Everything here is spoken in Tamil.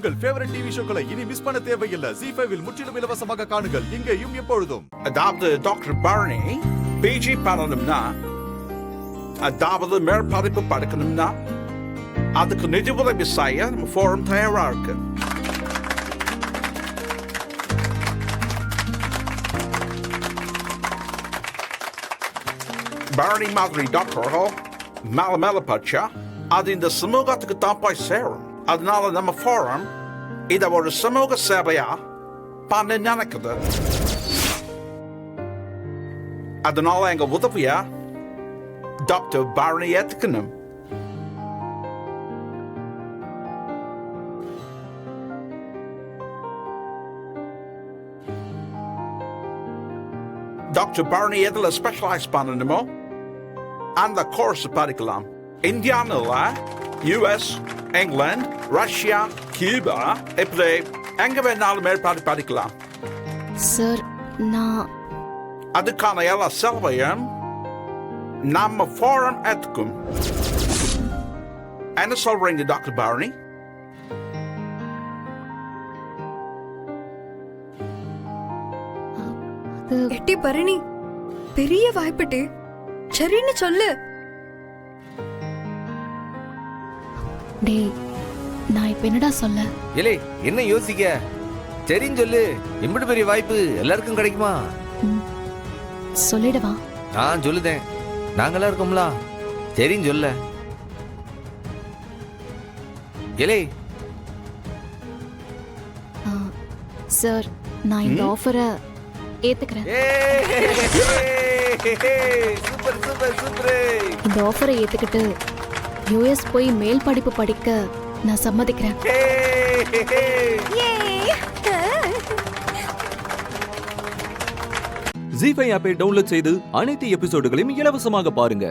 உங்கள் ஃபேவரட் டிவி ஷோக்களை இனி மிஸ் பண்ண தேவையில்லை. ZEE5 இல் முற்றிலும் இலவசமாக காணுங்கள், இங்கேயும் எப்பொழுதும். அதாவது டாக்டர் பரணி பிஜி பண்ணணும்னா, அதாவது மேற்படிப்பு படிக்கணும்னா அதுக்கு நிதி உதவி செய்ய நம்ம ஃபோரம் தயாரா இருக்கு. பரணி மாதிரி டாக்டர்கள் மேல மேல படிச்சா அது இந்த சமூகத்துக்கு தான் போய் சேரும். அதனால நம்ம ஃபோரம் இதை ஒரு சமூக சேவையா பண்ண நினைக்குது. அதனால எங்க உதவியா டாக்டர் பரணி ஏத்துக்கணும். டாக்டர் பரணி எதுல ஸ்பெஷலைஸ் பண்ணணுமோ அந்த கோர்ஸ் படிக்கலாம். இந்தியாவில் US, இங்கிலாந்து, ரஷ்யா, கியூபா இப்படி எங்க வேணாலும் மேற்படி படிக்கலாம். சார், நான் அதுக்கான எல்லா செலவையும் நம்ம ஃபோரம் ஏத்துக்கும். என்ன சொல்றீங்க டாக்டர் பரணி? எட்டி பரணி, பெரிய வாய்ப்புட்டு சரின்னு சொல்லு. டேய், நான் இப்ப என்னடா சொல்ல? ஏலே, என்ன யோசிக்க? சரின்னு சொல்லு. இம்புட்டு பெரிய வாய்ப்பு எல்லாருக்கும் கிடைக்குமா? சொல்லிடவா? நான் சொல்லுதேன், நாங்களாம் இருக்கோம்ல. சரின்னு சொல்ல. ஏலே, சார், நான் இந்த ஆஃபரை ஏத்துக்கிறேன். Super super super. இந்த ஆஃபரை ஏத்துக்கிட்டு US போய் மேல் படிப்பு படிக்க நான் சம்மதிக்கிறேன். ZEE5 ஆப்பை டவுன்லோட் செய்து அனைத்து எபிசோடுகளையும் இலவசமாக பாருங்க.